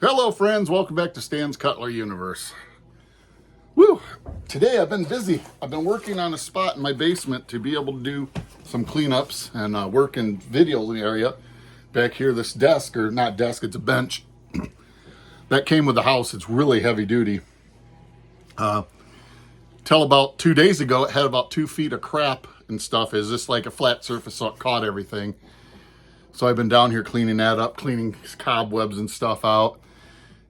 Hello friends, welcome back to Stan's Cutlery Universe. Woo! Today I've been busy. I've been working on a spot in my basement to be able to do some cleanups and work in video area. Back here, this desk, or not desk, it's a bench. That came with the house. It's really heavy duty. Till about 2 days ago, it had about 2 feet of crap and stuff. It's just like a flat surface, so it caught everything. So I've been down here cleaning that up, cleaning cobwebs and stuff out.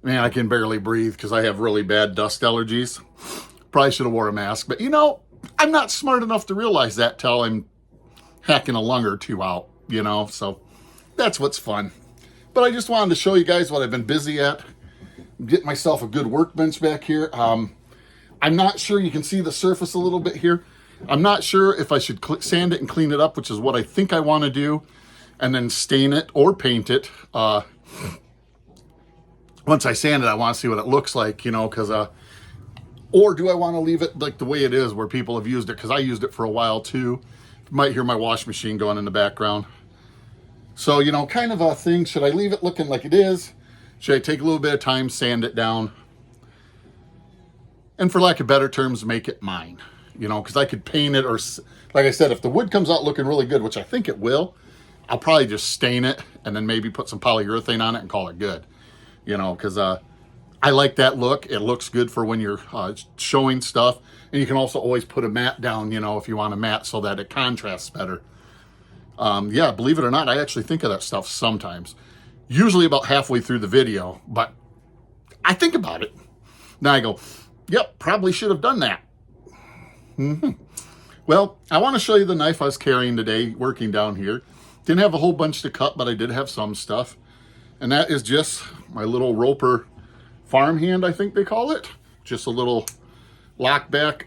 Man, I can barely breathe because I have really bad dust allergies. Probably should have wore a mask, but I'm not smart enough to realize that till I'm hacking a lung or two out, so that's what's fun. But I just wanted to show you guys what I've been busy at. Get myself a good workbench back here. I'm not sure, you can see the surface a little bit here. I'm not sure if I should sand it and clean it up, which is what I think I want to do, and then stain it or paint it. Once I sand it, I want to see what it looks like, because, or do I want to leave it like the way it is where people have used it? Because I used it for a while too. You might hear my wash machine going in the background. So, kind of a thing. Should I leave it looking like it is? Should I take a little bit of time, sand it down? And for lack of better terms, make it mine, because I could paint it, or like I said, if the wood comes out looking really good, which I think it will, I'll probably just stain it and then maybe put some polyurethane on it and call it good. Because I like that look. It looks good for when you're showing stuff. And you can also always put a mat down, if you want a mat so that it contrasts better. Yeah, believe it or not, I actually think of that stuff sometimes. Usually about halfway through the video, but I think about it. Now I go, yep, probably should have done that. Well, I want to show you the knife I was carrying today, working down here. Didn't have a whole bunch to cut, but I did have some stuff. And that is just my little Roper farmhand, I think they call it. Just a little lockback,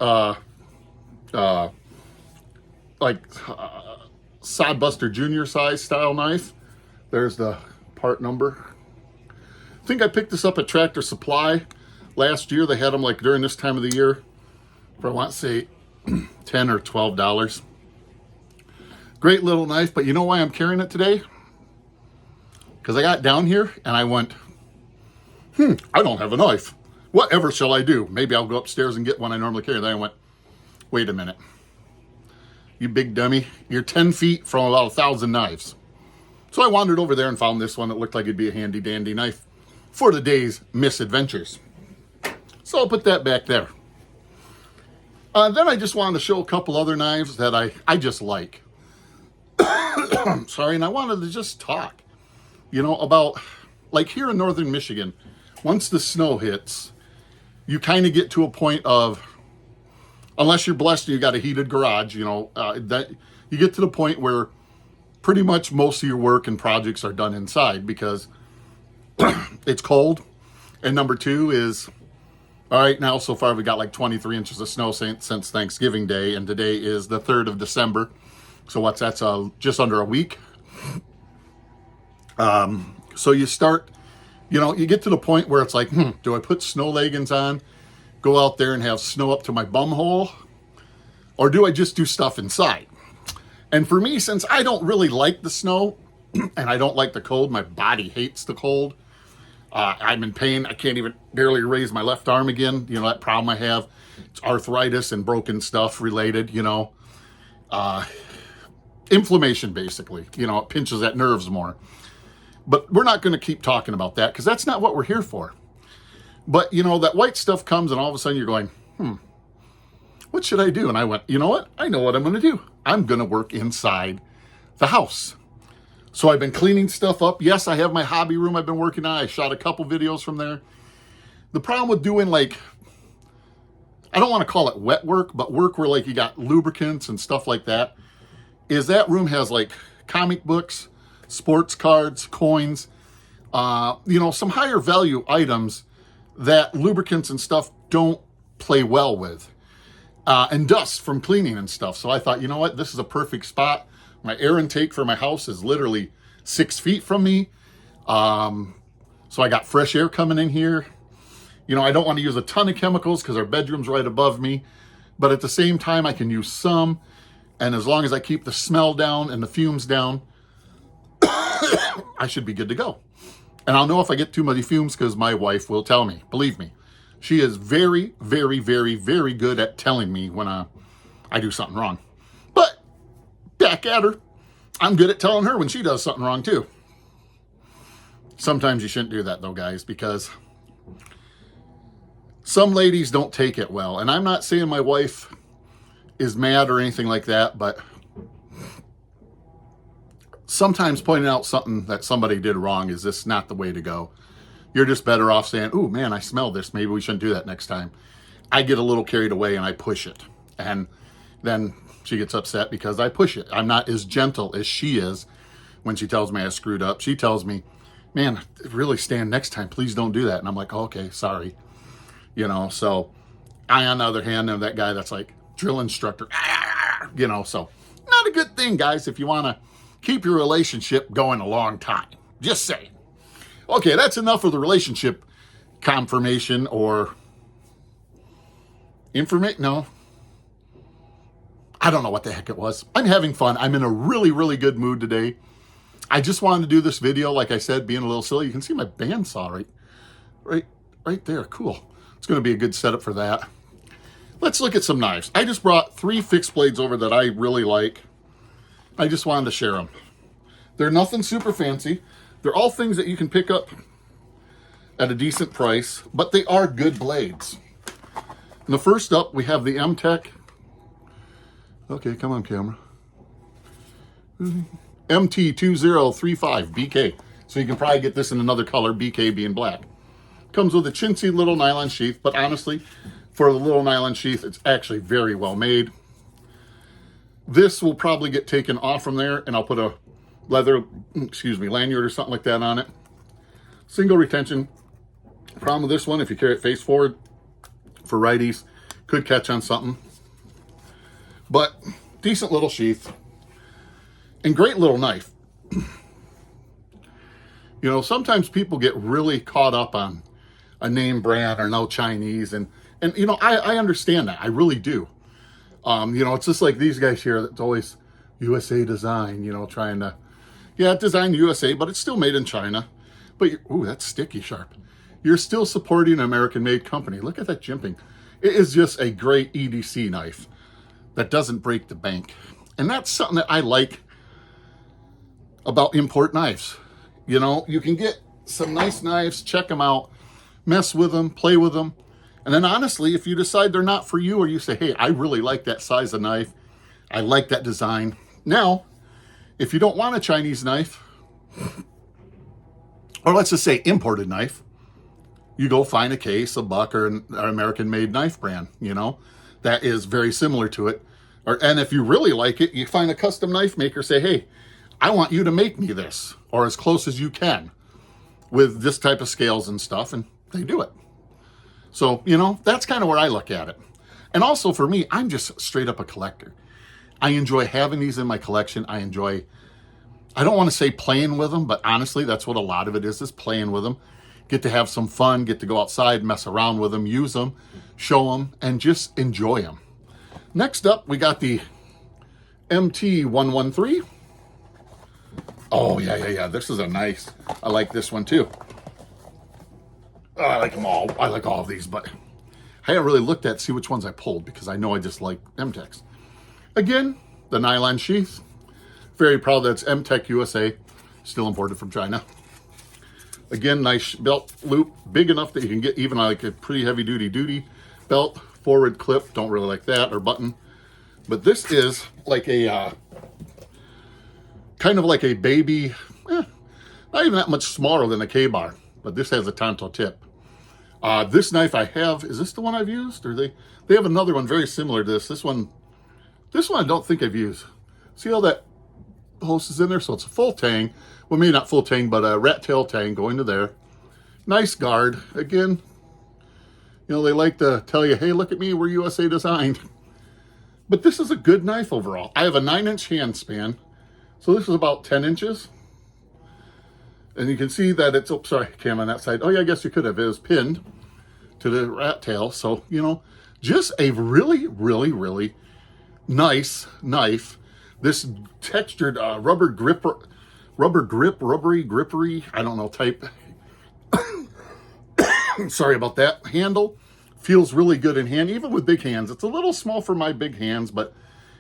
Sodbuster Junior size style knife. There's the part number. I think I picked this up at Tractor Supply last year. They had them like during this time of the year for, I want to say, $10 or $12. Great little knife, but you know why I'm carrying it today? Because I got down here and I went, I don't have a knife. Whatever shall I do? Maybe I'll go upstairs and get one I normally carry. Then I went, wait a minute. You big dummy. You're 10 feet from about 1,000 knives. So I wandered over there and found this one that looked like it'd be a handy dandy knife for the day's misadventures. So I'll put that back there. Then I just wanted to show a couple other knives that I just like. Sorry, and I wanted to just talk. About, like here in northern Michigan, once the snow hits, you kind of get to a point of, unless you're blessed and you got a heated garage, that you get to the point where pretty much most of your work and projects are done inside because it's cold. And number two is, all right, now so far we got like 23 inches of snow since Thanksgiving Day, and today is the 3rd of December. So that's just under a week. So you start, you get to the point where it's like, do I put snow leggings on, go out there and have snow up to my bum hole? Or do I just do stuff inside? And for me, since I don't really like the snow and I don't like the cold, my body hates the cold. I'm in pain. I can't even barely raise my left arm again. That problem I have. It's arthritis and broken stuff related, inflammation basically, it pinches at nerves more. But we're not going to keep talking about that because that's not what we're here for. But, that white stuff comes and all of a sudden you're going, what should I do? And I went, you know what? I know what I'm going to do. I'm going to work inside the house. So I've been cleaning stuff up. Yes, I have my hobby room I've been working on. I shot a couple videos from there. The problem with doing I don't want to call it wet work, but work where you got lubricants and stuff like that, is that room has comic books, sports cards, coins, some higher value items that lubricants and stuff don't play well with, and dust from cleaning and stuff. So I thought, you know what, this is a perfect spot. My air intake for my house is literally 6 feet from me. So I got fresh air coming in here. I don't want to use a ton of chemicals because our bedroom's right above me, but at the same time I can use some. And as long as I keep the smell down and the fumes down, I should be good to go. And I'll know if I get too many fumes because my wife will tell me. Believe me. She is very, very, very, very good at telling me when I do something wrong. But back at her. I'm good at telling her when she does something wrong too. Sometimes you shouldn't do that though, guys, because some ladies don't take it well. And I'm not saying my wife is mad or anything like that, but sometimes pointing out something that somebody did wrong is just not the way to go. You're just better off saying, "Ooh, man, I smell this. Maybe we shouldn't do that next time." I get a little carried away and I push it. And then she gets upset because I push it. I'm not as gentle as she is when she tells me I screwed up. She tells me, "Man, really stand next time. Please don't do that." And I'm like, oh, "Okay, sorry." So I, on the other hand, am that guy that's like drill instructor, so not a good thing, guys, if you want to keep your relationship going a long time. Just saying. Okay, that's enough of the relationship confirmation or information. No, I don't know what the heck it was. I'm having fun. I'm in a really, really good mood today. I just wanted to do this video, like I said, being a little silly. You can see my bandsaw right there. Cool. It's going to be a good setup for that. Let's look at some knives. I just brought 3 fixed blades over that I really like. I just wanted to share them. They're nothing super fancy. They're all things that you can pick up at a decent price, but they are good blades. And the first up, we have the M-Tech. Okay, come on, camera. MT2035 BK. So you can probably get this in another color, BK being black. Comes with a chintzy little nylon sheath, but honestly, for the little nylon sheath, it's actually very well made. This will probably get taken off from there, and I'll put a leather, lanyard or something like that on it. Single retention. Problem with this one, if you carry it face forward, for righties, could catch on something. But decent little sheath. And great little knife. Sometimes people get really caught up on a name brand or no Chinese. And I understand that. I really do. It's just like these guys here that's always USA design, trying to, design USA, but it's still made in China. But, ooh, that's sticky sharp. You're still supporting an American-made company. Look at that jimping. It is just a great EDC knife that doesn't break the bank. And that's something that I like about import knives. You can get some nice knives, check them out, mess with them, play with them. And then honestly, if you decide they're not for you, or you say, "Hey, I really like that size of knife. I like that design." Now, if you don't want a Chinese knife, or let's just say imported knife, you go find a case, a Buck, or an American-made knife brand, that is very similar to it. And if you really like it, you find a custom knife maker, say, "Hey, I want you to make me this, or as close as you can, with this type of scales and stuff," and they do it. So, that's kind of where I look at it. And also for me, I'm just straight up a collector. I enjoy having these in my collection. I don't want to say playing with them, but honestly, that's what a lot of it is playing with them. Get to have some fun, get to go outside, mess around with them, use them, show them, and just enjoy them. Next up, we got the MT113. Oh, yeah. This is a nice, I like this one too. I like them all. I like all of these, but I haven't really looked at see which ones I pulled because I know I just like M-Techs. Again, the nylon sheath. Very proud that it's M-Tech USA, still imported from China. Again, nice belt loop, big enough that you can get even like a pretty heavy duty belt. Forward clip, don't really like that, or button. But this is like a, kind of like a baby, not even that much smaller than a K-bar, but this has a Tonto tip. This knife I have, is this the one I've used? Or they have another one very similar to this. This one I don't think I've used. See how that hose is in there? So it's a full tang. Well, maybe not full tang, but a rat tail tang going to there. Nice guard. Again, they like to tell you, "Hey, look at me, we're USA designed." But this is a good knife overall. I have a 9-inch hand span. So this is about 10 inches. And you can see that it's, oh, sorry, cam on that side. Oh yeah, I guess you could have. It was pinned to the rat tail. So, just a really, really, really nice knife. This textured rubbery, grippery, I don't know, type. Sorry about that. Handle feels really good in hand, even with big hands. It's a little small for my big hands, but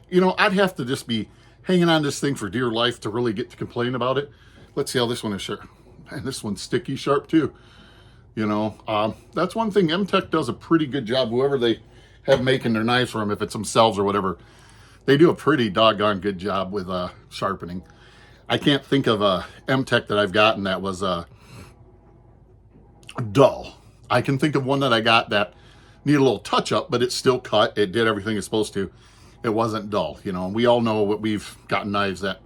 you know, I'd have to just be hanging on this thing for dear life to really get to complain about it. Let's see how this one is sharp. Man, this one's sticky sharp too. You know, that's one thing. M-Tech does a pretty good job. Whoever they have making their knives for them, if it's themselves or whatever, they do a pretty doggone good job with sharpening. I can't think of a M-Tech that I've gotten that was dull. I can think of one that I got that needed a little touch up, but it still cut. It did everything it's supposed to. It wasn't dull. You know, we all know what we've gotten knives that,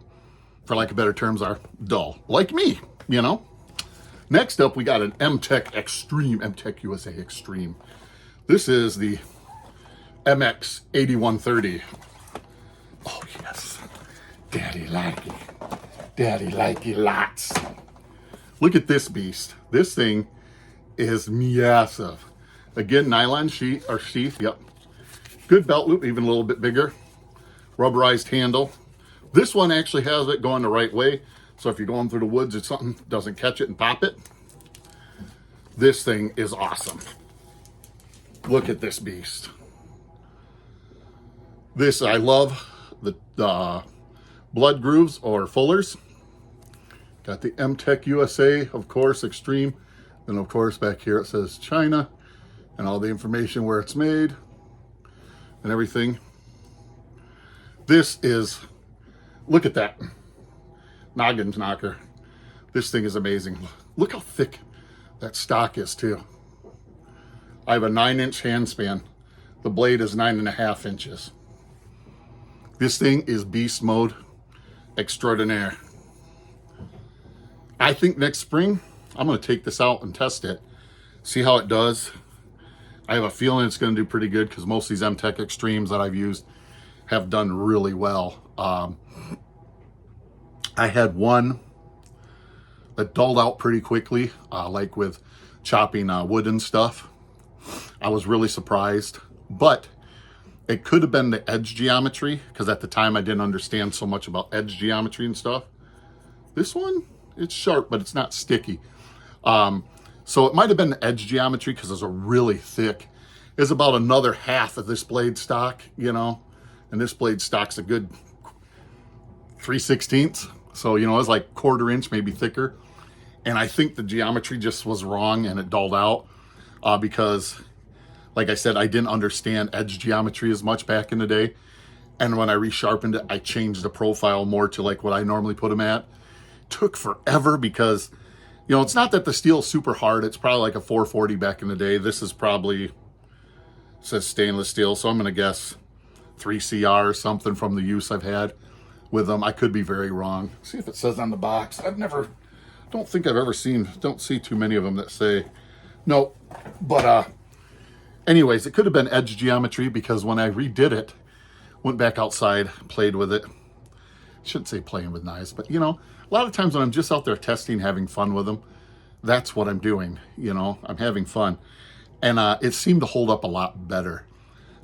for lack of better terms, are dull. Like me, you know. Next up, we got an M-Tech Extreme, M-Tech USA Extreme. This is the MX 8130. Oh, yes. Daddy like it. Daddy like it lots. Look at this beast. This thing is massive. Again, nylon sheath, yep. Good belt loop, even a little bit bigger. Rubberized handle. This one actually has it going the right way. So if you're going through the woods or something, doesn't catch it and pop it. This thing is awesome. Look at this beast. This, I love the blood grooves or fullers. Got the M-Tech USA, of course, Extreme. Then, of course, back here it says China and all the information where it's made and everything. This is, look at that. Noggins knocker. This thing is amazing. Look how thick that stock is, too. I have a 9-inch hand span. The blade is 9.5 inches. This thing is beast mode extraordinaire. I think next spring, I'm going to take this out and test it. See how it does. I have a feeling it's going to do pretty good because most of these M-Tech Extremes that I've used have done really well. I had one that dulled out pretty quickly, like with chopping wood and stuff. I was really surprised, but it could have been the edge geometry because at the time I didn't understand so much about edge geometry and stuff. This one, it's sharp, but it's not sticky. So it might have been the edge geometry because it's a really thick. It's about another half of this blade stock, you know, and this blade stock's a good 3/16. So, you know, it's like 1/4 inch, maybe thicker. And I think the geometry just was wrong and it dulled out because, like I said, I didn't understand edge geometry as much back in the day. And when I resharpened it, I changed the profile more to like what I normally put them at. Took forever because, you know, it's not that the steel's super hard. It's probably like a 440 back in the day. This is probably, says stainless steel. So I'm going to guess 3CR or something from the use I've had with them. I could be very wrong. See if it says on the box. Don't think I've ever seen, don't see too many of them that say, no. But anyways, it could have been edge geometry because when I redid it, went back outside, played with it. Shouldn't say playing with knives, but you know, a lot of times when I'm just out there testing, having fun with them, that's what I'm doing. You know, I'm having fun. And it seemed to hold up a lot better.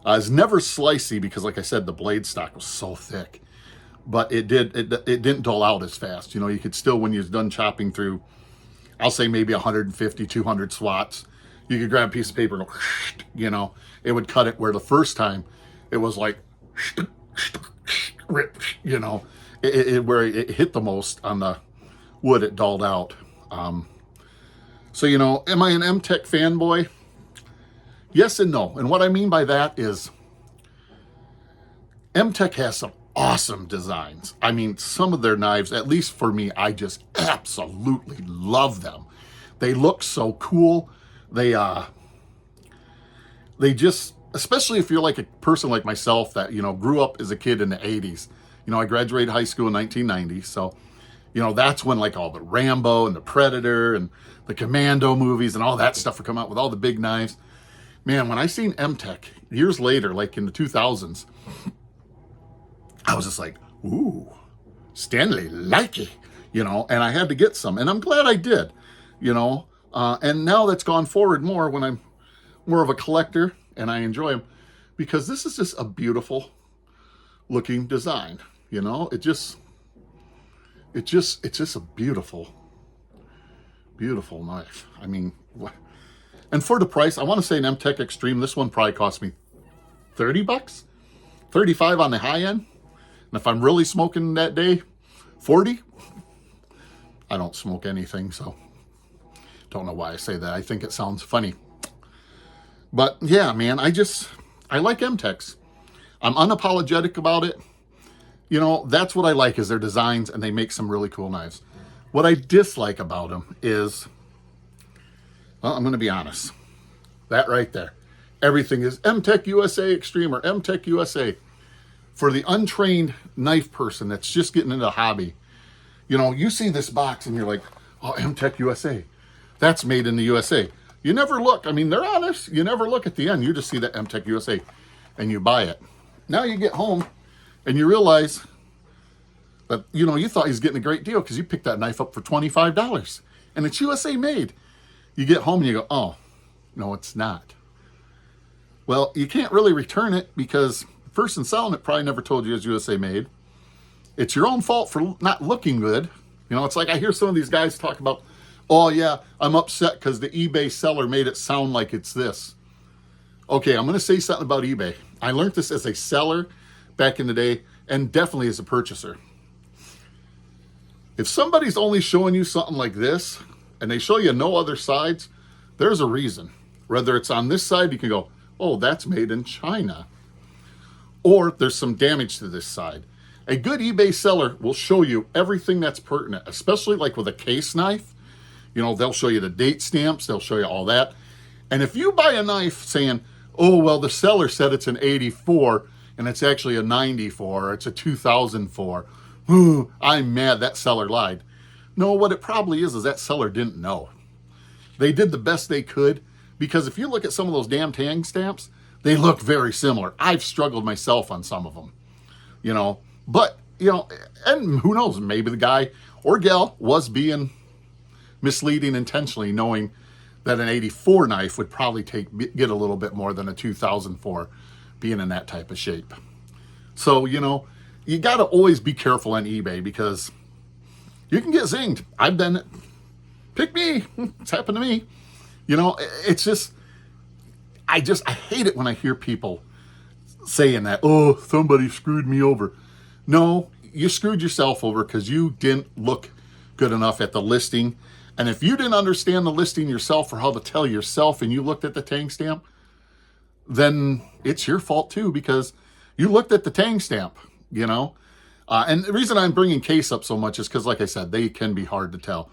It's never slicey because, like I said, the blade stock was so thick. But it didn't dull out as fast. You know, you could still, when you're done chopping through, I'll say maybe 150, 200 swats, you could grab a piece of paper and go, you know, it would cut it where the first time it was like, you know, where it hit the most on the wood, it dulled out. So, you know, am I an M-Tech fanboy? Yes and no. And what I mean by that is M-Tech has some awesome designs. I mean, some of their knives, at least for me, I just absolutely love them. They look so cool. They just, especially if you're like a person like myself that, you know, grew up as a kid in the 80s. You know, I graduated high school in 1990. So, you know, that's when like all the Rambo and the Predator and the Commando movies and all that stuff would come out with all the big knives. Man, when I seen M-Tech years later, like in the 2000s, I was just like, ooh, Stanley Likey, you know, and I had to get some. And I'm glad I did, you know. And now that's gone forward more when I'm more of a collector and I enjoy them because this is just a beautiful looking design, you know. It's just a beautiful, beautiful knife. I mean, And for the price, I want to say an M-Tech Extreme, this one probably cost me 30 bucks, 35 on the high end. And if I'm really smoking that day, 40. I don't smoke anything, so don't know why I say that. I think it sounds funny. But yeah, man, I like M-Techs. I'm unapologetic about it. You know, that's what I like is their designs, and they make some really cool knives. What I dislike about them is, well, I'm going to be honest. That right there. Everything is M-Tech USA Extreme or M-Tech USA. For the untrained knife person that's just getting into the hobby, you know, you see this box and you're like, oh, M-Tech USA. That's made in the USA. You never look. I mean, they're honest. You never look at the end. You just see that M-Tech USA and you buy it. Now you get home and you realize that, you know, you thought he was getting a great deal because you picked that knife up for $25 and it's USA made. You get home and you go, oh, no, it's not. Well, you can't really return it because the person selling it probably never told you it was USA made. It's your own fault for not looking good. You know, it's like I hear some of these guys talk about, oh yeah, I'm upset because the eBay seller made it sound like it's this. Okay, I'm going to say something about eBay. I learned this as a seller back in the day and definitely as a purchaser. If somebody's only showing you something like this and they show you no other sides, there's a reason. Whether it's on this side, you can go, oh, that's made in China. Or there's some damage to this side. A good eBay seller will show you everything that's pertinent, especially like with a case knife. You know, they'll show you the date stamps, they'll show you all that. And if you buy a knife saying, oh, well, the seller said it's an 84 and it's actually a 94, or it's a 2004, ooh, I'm mad that seller lied. No, what it probably is that seller didn't know. They did the best they could, because if you look at some of those damn tang stamps, they look very similar. I've struggled myself on some of them, you know. But, you know, and who knows, maybe the guy or gal was being misleading intentionally, knowing that an 84 knife would probably get a little bit more than a 2004 being in that type of shape. So, you know, you got to always be careful on eBay because you can get zinged. I've done it. Pick me. It's happened to me. You know, it's just, I hate it when I hear people saying that, oh, somebody screwed me over. No, you screwed yourself over because you didn't look good enough at the listing. And if you didn't understand the listing yourself or how to tell yourself and you looked at the tang stamp, then it's your fault too because you looked at the tang stamp, you know. And the reason I'm bringing case up so much is because, like I said, they can be hard to tell.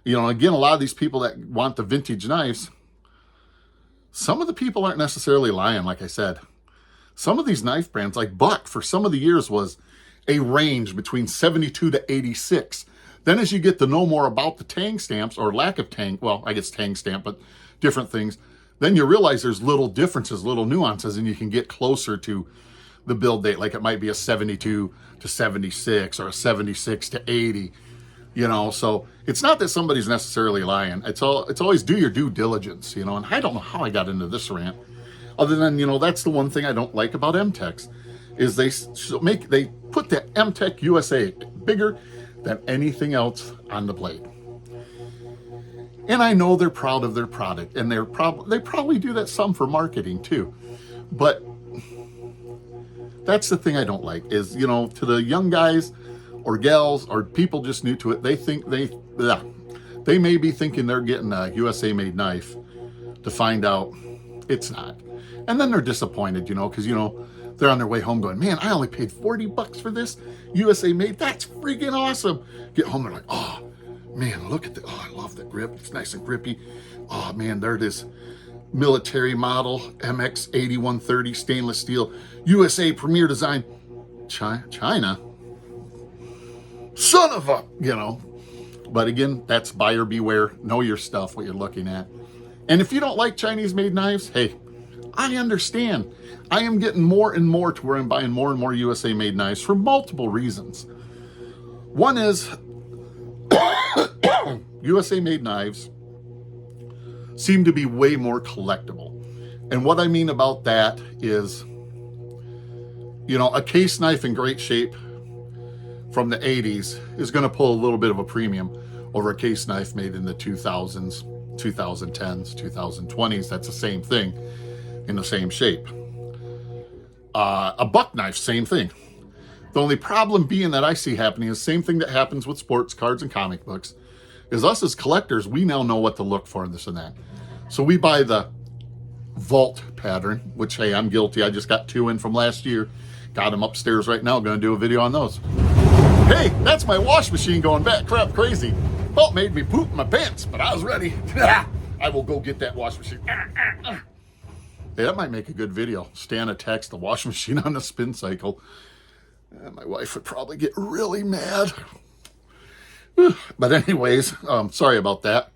You know, again, a lot of these people that want the vintage knives, some of the people aren't necessarily lying, like I said. Some of these knife brands, like Buck, for some of the years was a range between 72 to 86. Then as you get to know more about the tang stamps or lack of tang, well, I guess tang stamp, but different things, then you realize there's little differences, little nuances, and you can get closer to the build date. Like it might be a 72 to 76 or a 76 to 80. You know, so it's not that somebody's necessarily lying. It's always do your due diligence, you know, and I don't know how I got into this rant other than, you know, that's the one thing I don't like about M-Techs is they put the M-Tech USA bigger than anything else on the blade. And I know they're proud of their product and they probably do that some for marketing too. But that's the thing I don't like is, you know, to the young guys or gals or people just new to it, they think they may be thinking they're getting a USA made knife to find out it's not. And then they're disappointed, you know, because, you know, they're on their way home going, man, I only paid 40 bucks for this USA made. That's freaking awesome. Get home, they're like, oh man, look at I love the grip. It's nice and grippy. Oh man, there it is. Military model MX 8130 stainless steel USA premier design. China. Son of a, you know. But again, that's buyer beware. Know your stuff, what you're looking at. And if you don't like Chinese made knives, hey, I understand. I am getting more and more to where I'm buying more and more USA made knives for multiple reasons. One is USA made knives seem to be way more collectible. And what I mean about that is, you know, a case knife in great shape from the 80s is going to pull a little bit of a premium over a case knife made in the 2000s 2010s, 2020s. That's the same thing in the same shape. A buck knife, same thing. The only problem being that I see happening is the same thing that happens with sports cards and comic books, is us as collectors, we now know what to look for in this and that. So we buy the vault pattern, which, hey, I'm guilty. I just got 2 in from last year. Got them upstairs right now. Going to do a video on those. Hey, that's my wash machine going back crap crazy. Well, it made me poop my pants, but I was ready. I will go get that wash machine. Hey, that might make a good video. Stan attacks the wash machine on the spin cycle. My wife would probably get really mad. But anyways, sorry about that.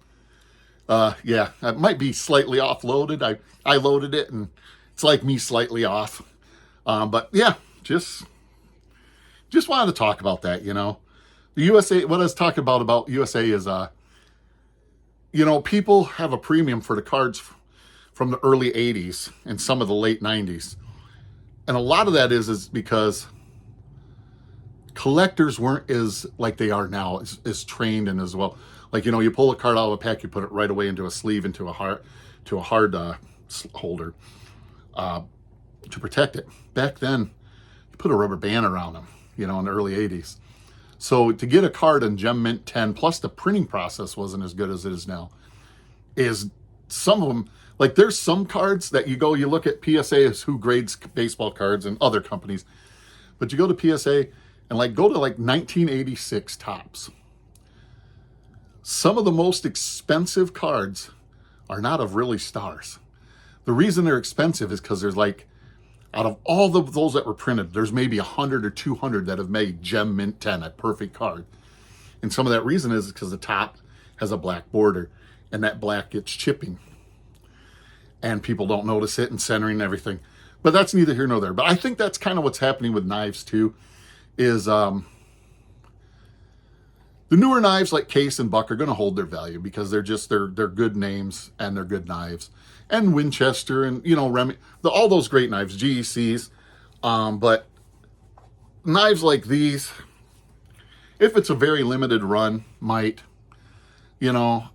Yeah, it might be slightly offloaded. I loaded it, and it's like me slightly off. But yeah, just wanted to talk about that, you know. The USA, what I was talking about USA is, you know, people have a premium for the cards from the early 80s and some of the late 90s. And a lot of that is because collectors weren't as, like they are now, as trained and as well. Like, you know, you pull a card out of a pack, you put it right away into a sleeve, into a hard holder to protect it. Back then, you put a rubber band around them, you know, in the early 80s. So to get a card in Gem Mint 10, plus the printing process wasn't as good as it is now, is some of them, like there's some cards that you look at PSA as who grades baseball cards and other companies, but you go to PSA and like go to like 1986 tops. Some of the most expensive cards are not of really stars. The reason they're expensive is because there's like, out of all those that were printed, there's maybe 100 or 200 that have made Gem Mint 10, a perfect card. And some of that reason is because the top has a black border, and that black gets chipping. And people don't notice it, and centering and everything. But that's neither here nor there. But I think that's kind of what's happening with knives too, is the newer knives like Case and Buck are going to hold their value because they're good names and they're good knives. And Winchester and, you know, all those great knives, GECs. But knives like these, if it's a very limited run, might, you know,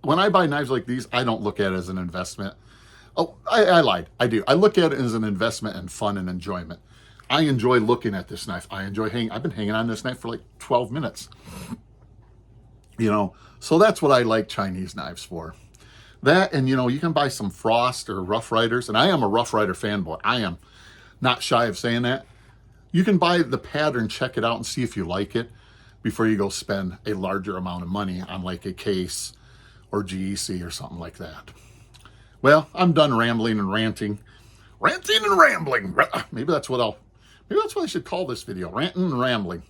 when I buy knives like these, I don't look at it as an investment. Oh, I lied. I do. I look at it as an investment and fun and enjoyment. I enjoy looking at this knife. I've been hanging on this knife for like 12 minutes. You know, so that's what I like Chinese knives for. That, and you know, you can buy some Frost or Rough Riders, and I am a Rough Rider fanboy. I am not shy of saying that. You can buy the pattern, check it out, and see if you like it before you go spend a larger amount of money on like a Case or GEC or something like that. Well, I'm done rambling and ranting. Ranting and rambling. Maybe that's what I should call this video. Ranting and rambling.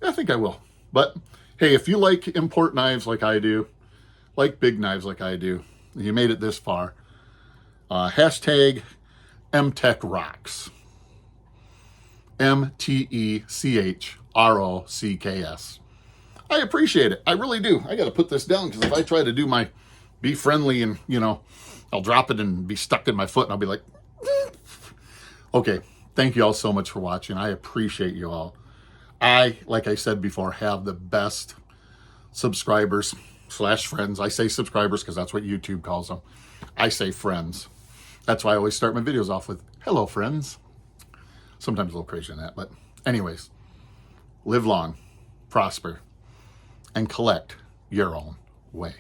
Yeah, I think I will. But hey, if you like import knives like I do, like big knives like I do, you made it this far, hashtag MTechRocks. MTECHROCKS. I appreciate it. I really do. I got to put this down because if I try to do my be friendly and, you know, I'll drop it and be stuck in my foot and I'll be like, okay. Thank you all so much for watching. I appreciate you all. Like I said before, have the best subscribers / friends. I say subscribers because that's what YouTube calls them. I say friends. That's why I always start my videos off with, hello, friends. Sometimes a little crazy on that, but anyways, live long, prosper, and collect your own way.